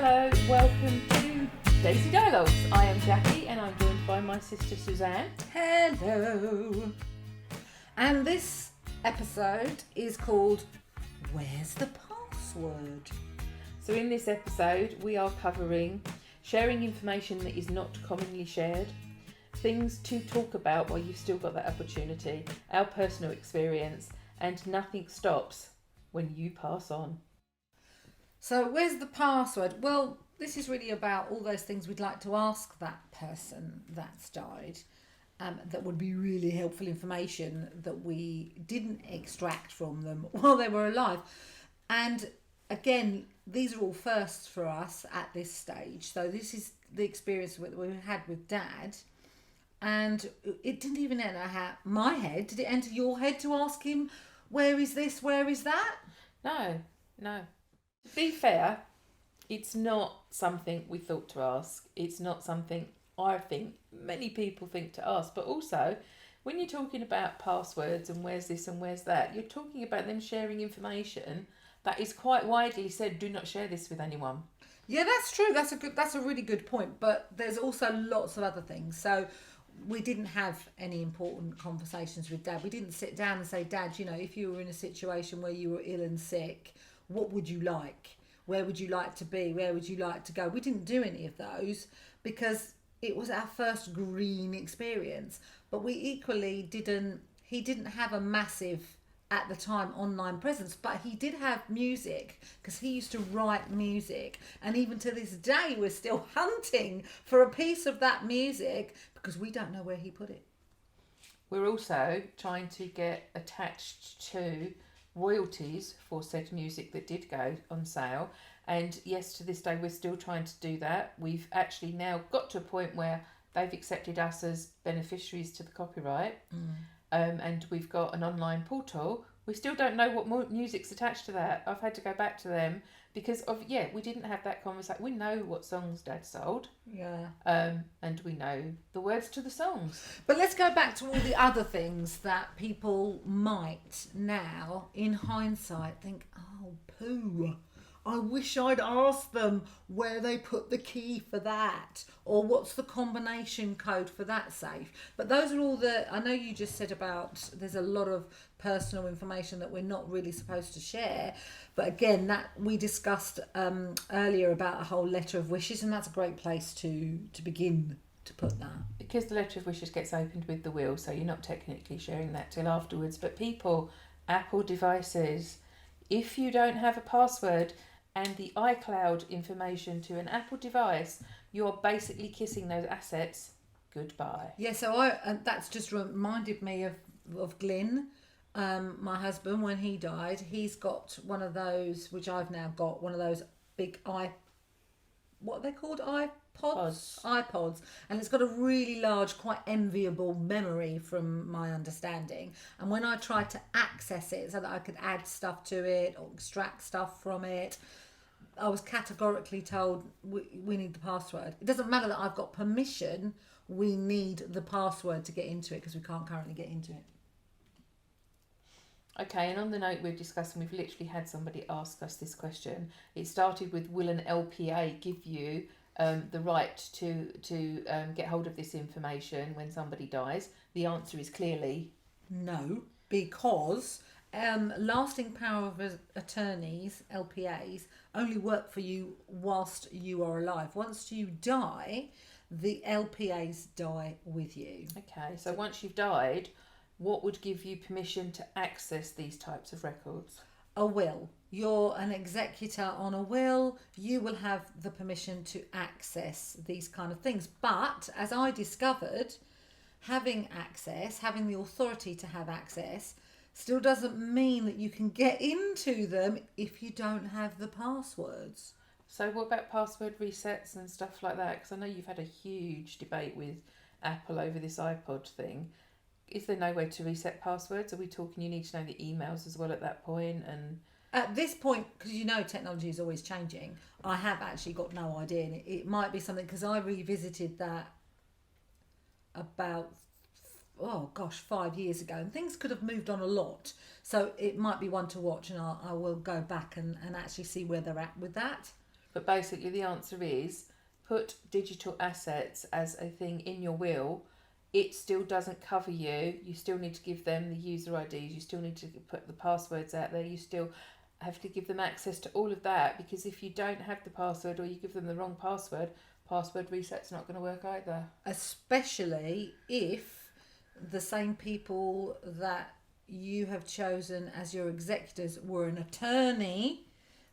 Hello, welcome to Daisy Dialogues. I am Jacqui and I'm joined by my sister Suzanne. Hello. And this episode is called Where's the Password? So in this episode we are covering sharing information that is not commonly shared, things to talk about while you've still got that opportunity, our personal experience, and nothing stops when you pass on. So where's the password? Well, this is really about all those things we'd like to ask that person that's died. That would be really helpful information that we didn't extract from them while they were alive. And again, these are all firsts for us at this stage. So this is the experience that we had with Dad. And it didn't even enter my head. Did it enter your head to ask him, where is this, where is that? No. To be fair, it's not something we thought to ask. It's not something I think many people think to ask. But also, when you're talking about passwords and where's this and where's that, you're talking about them sharing information that is quite widely said, do not share this with anyone. Yeah, that's true. That's a really good point. But there's also lots of other things. So we didn't have any important conversations with Dad. We didn't sit down and say, Dad, you know, if you were in a situation where you were ill and sick, what would you like? Where would you like to be? Where would you like to go? We didn't do any of those because it was our first green experience. But we equally he didn't have a massive, at the time, online presence, but he did have music because he used to write music. And even to this day, we're still hunting for a piece of that music because we don't know where he put it. We're also trying to get attached to royalties for said music that did go on sale, and yes, to this day we're still trying to do that. We've actually now got to a point where they've accepted us as beneficiaries to the copyright, and we've got an online portal. We still don't know what more music's attached to that. I've had to go back to them because we didn't have that conversation. We know what songs Dad sold, and we know the words to the songs. But let's go back to all the other things that people might now, in hindsight, think, oh, poo, I wish I'd asked them where they put the key for that, or what's the combination code for that safe. But those are all I know you just said about there's a lot of personal information that we're not really supposed to share. But again, that we discussed earlier about a whole letter of wishes, and that's a great place to begin to put that. Because the letter of wishes gets opened with the will, so you're not technically sharing that till afterwards. But people, Apple devices, if you don't have a password and the iCloud information to an Apple device, you're basically kissing those assets goodbye. Yeah, so that's just reminded me of Glyn, my husband. When he died, he's got one of those, which I've now got, one of those big what are they called? iPods, and it's got a really large, quite enviable memory from my understanding. And when I tried to access it so that I could add stuff to it or extract stuff from it, I was categorically told we need the password. It doesn't matter that I've got permission, we need the password to get into it because we can't currently get into it. Okay, and on the note we're discussing, we've literally had somebody ask us this question. It started with, will an LPA give you the right to get hold of this information when somebody dies? The answer is clearly no, because lasting power of attorneys, LPAs, only work for you whilst you are alive. Once you die, the LPAs die with you. Okay, so once you've died, what would give you permission to access these types of records? A will. You're an executor on a will. You will have the permission to access these kind of things. But as I discovered, having access, having the authority to have access, still doesn't mean that you can get into them if you don't have the passwords. So what about password resets and stuff like that? Because I know you've had a huge debate with Apple over this iPod thing. Is there no way to reset passwords? Are we talking you need to know the emails as well at that point? And at this point, because you know technology is always changing, I have actually got no idea. And it might be something, because I revisited that about 5 years ago, and things could have moved on a lot. So it might be one to watch, and I will go back and actually see where they're at with that. but basically the answer is put digital assets as a thing in your will. It still doesn't cover you. You still need to give them the user IDs. You still need to put the passwords out there. You still have to give them access to all of that, because if you don't have the password or you give them the wrong password reset's not going to work either. Especially if the same people that you have chosen as your executors were an attorney,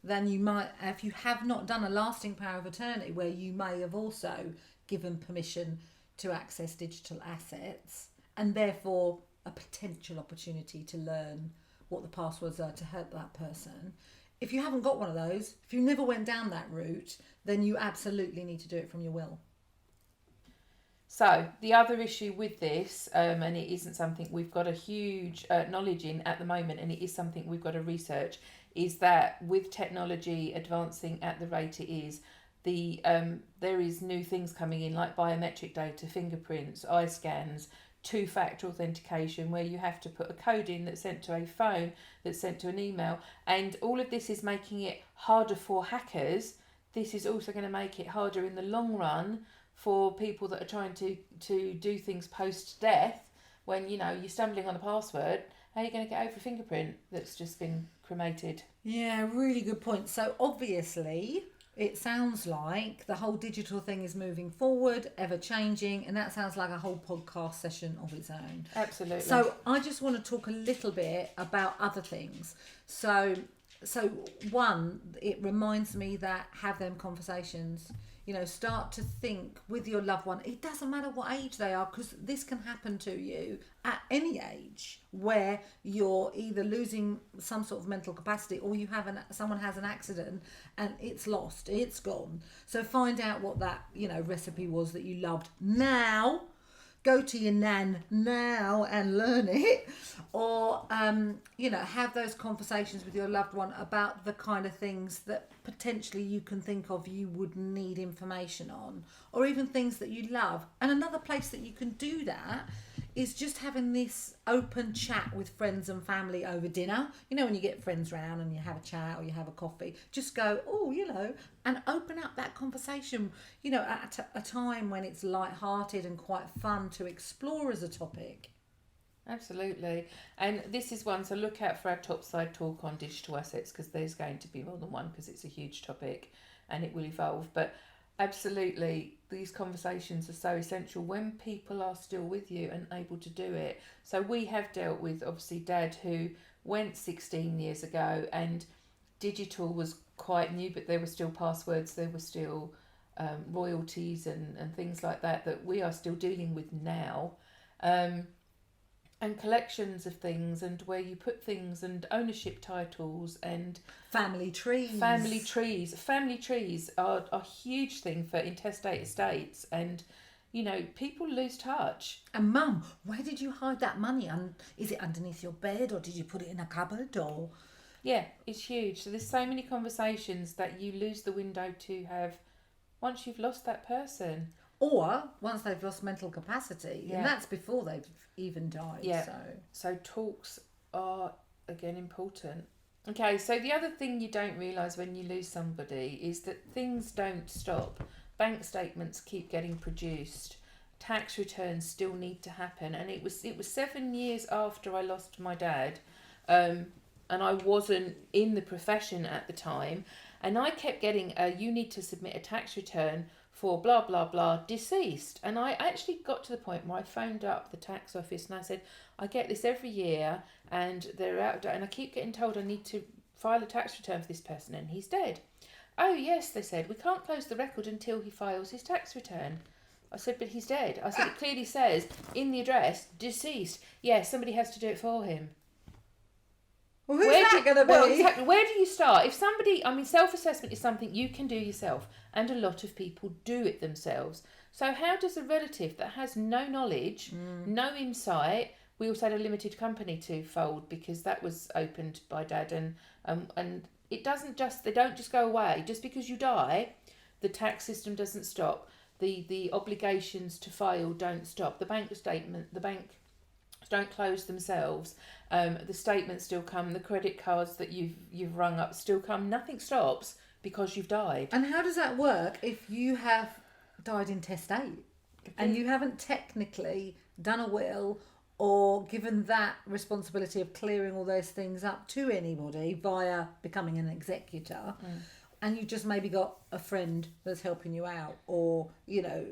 then you might, if you have not done a lasting power of attorney where you may have also given permission to access digital assets, and therefore a potential opportunity to learn what the passwords are to help that person. If you haven't got one of those, if you never went down that route, then you absolutely need to do it from your will. So the other issue with this, and it isn't something we've got a huge knowledge in at the moment, and it is something we've got to research, is that with technology advancing at the rate it is, there is new things coming in like biometric data, fingerprints, eye scans, two-factor authentication, where you have to put a code in that's sent to a phone, that's sent to an email, and all of this is making it harder for hackers. This is also going to make it harder in the long run for people that are trying to do things post-death. When, you're stumbling on a password, how are you going to get over a fingerprint that's just been cremated? Yeah, really good point. So obviously it sounds like the whole digital thing is moving forward, ever changing, and that sounds like a whole podcast session of its own. Absolutely. So I just want to talk a little bit about other things. So one, it reminds me that have them conversations. Start to think with your loved one. It doesn't matter what age they are, because this can happen to you at any age, where you're either losing some sort of mental capacity, or you have someone has an accident and it's lost, it's gone. So find out what that recipe was that you loved. Now go to your nan now and learn it, or have those conversations with your loved one about the kind of things that potentially you can think of you would need information on, or even things that you love. And another place that you can do that is just having this open chat with friends and family over dinner. When you get friends round and you have a chat or you have a coffee, just go, and open up that conversation, at a time when it's light-hearted and quite fun to explore as a topic. Absolutely. And this is one, so look out for our topside talk on digital assets, because there's going to be more than one, because it's a huge topic and it will evolve. But absolutely, these conversations are so essential when people are still with you and able to do it. So we have dealt with, obviously, Dad, who went 16 years ago, and digital was quite new, but there were still passwords, there were still royalties and things like that we are still dealing with now. And collections of things, and where you put things, and ownership titles, and family trees. Family trees are a huge thing for intestate estates, and people lose touch. And Mum, where did you hide that money? Is it underneath your bed, or did you put it in a cupboard? Or yeah, it's huge. So there's so many conversations that you lose the window to have once you've lost that person. Or once they've lost mental capacity, and that's before they've even died. Yeah. So talks are, again, important. Okay, so the other thing you don't realise when you lose somebody is that things don't stop. Bank statements keep getting produced. Tax returns still need to happen. And it was 7 years after I lost my dad, and I wasn't in the profession at the time. And I kept getting, you need to submit a tax return for blah, blah, blah, deceased. And I actually got to the point where I phoned up the tax office and I said, I get this every year and they're out of date, and I keep getting told I need to file a tax return for this person and he's dead. Oh, yes, they said, we can't close the record until he files his tax return. I said, but he's dead. I said, it clearly says in the address, deceased. Yeah, somebody has to do it for him. Well, who's that going to be? Well, exactly. Where do you start? If somebody, self-assessment is something you can do yourself, and a lot of people do it themselves. So how does a relative that has no knowledge, no insight, we also had a limited company to fold because that was opened by Dad, and it doesn't just, they don't just go away. Just because you die, the tax system doesn't stop. The obligations to file don't stop. The bank don't close themselves. The statements still come. The credit cards that you've rung up still come. Nothing stops because you've died. And how does that work if you have died intestate and you haven't technically done a will or given that responsibility of clearing all those things up to anybody via becoming an executor, and you just maybe got a friend that's helping you out, or, you know,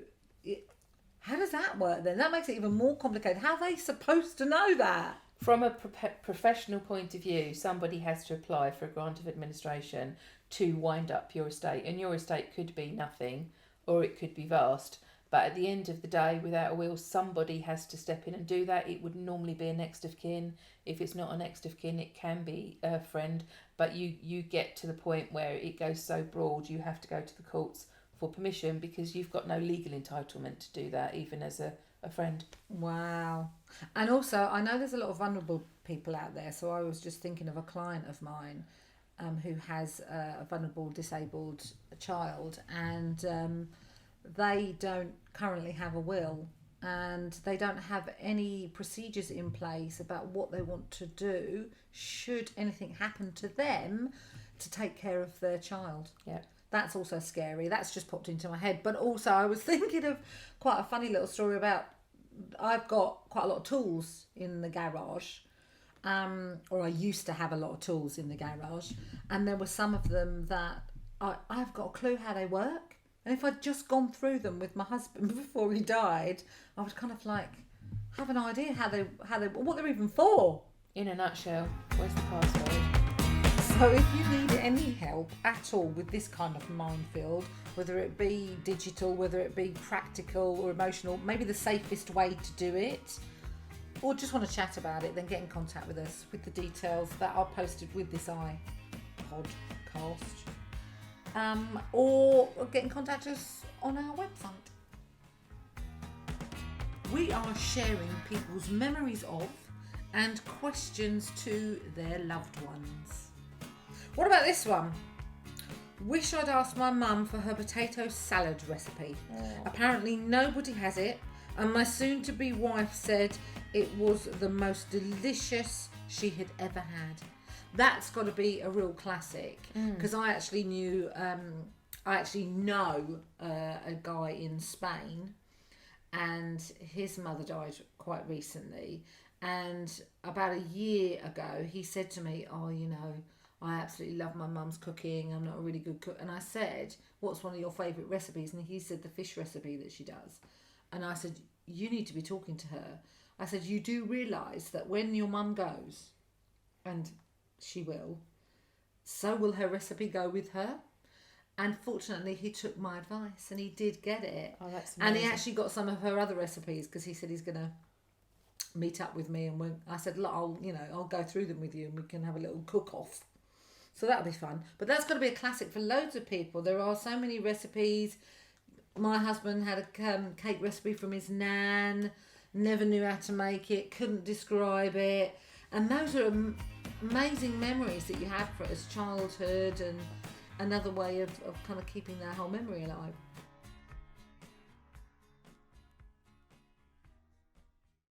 how does that work then? That makes it even more complicated. How are they supposed to know that? From a professional point of view, somebody has to apply for a grant of administration to wind up your estate, and your estate could be nothing or it could be vast, but at the end of the day, without a will, somebody has to step in and do that. It would normally be a next of kin. If it's not a next of kin, it can be a friend, but you get to the point where it goes so broad you have to go to the courts for permission, because you've got no legal entitlement to do that, even as a friend. Wow. And also, I know there's a lot of vulnerable people out there, so I was just thinking of a client of mine who has a vulnerable disabled child, and they don't currently have a will, and they don't have any procedures in place about what they want to do should anything happen to them to take care of their child. Yeah. That's also scary. That's just popped into my head. But also I was thinking of quite a funny little story about, I've got quite a lot of tools in the garage, or I used to have a lot of tools in the garage, and there were some of them that I've got a clue how they work. And if I'd just gone through them with my husband before he died, I would kind of like have an idea how they what they're even for. In a nutshell, where's the password? So if you need any help at all with this kind of minefield, whether it be digital, whether it be practical or emotional, maybe the safest way to do it, or just want to chat about it, then get in contact with us with the details that are posted with this podcast. Or get in contact with us on our website. We are sharing people's memories of and questions to their loved ones. What about this one? Wish I'd asked my mum for her potato salad recipe. Apparently nobody has it, and my soon-to-be wife said it was the most delicious she had ever had. That's got to be a real classic, because I actually know a guy in Spain, and his mother died quite recently, and about a year ago he said to me, oh, you know, I absolutely love my mum's cooking, I'm not a really good cook. And I said, what's one of your favourite recipes? And he said the fish recipe that she does. And I said, you need to be talking to her. I said, you do realise that when your mum goes, and she will, so will her recipe go with her. And fortunately he took my advice and he did get it. Oh, that's amazing. And he actually got some of her other recipes, because he said he's going to meet up with me, and I said, look, I'll go through them with you and we can have a little cook off. So that'll be fun. But that's got to be a classic for loads of people. There are so many recipes. My husband had a cake recipe from his nan, never knew how to make it, couldn't describe it. And those are amazing memories that you have for as childhood, and another way of kind of keeping that whole memory alive.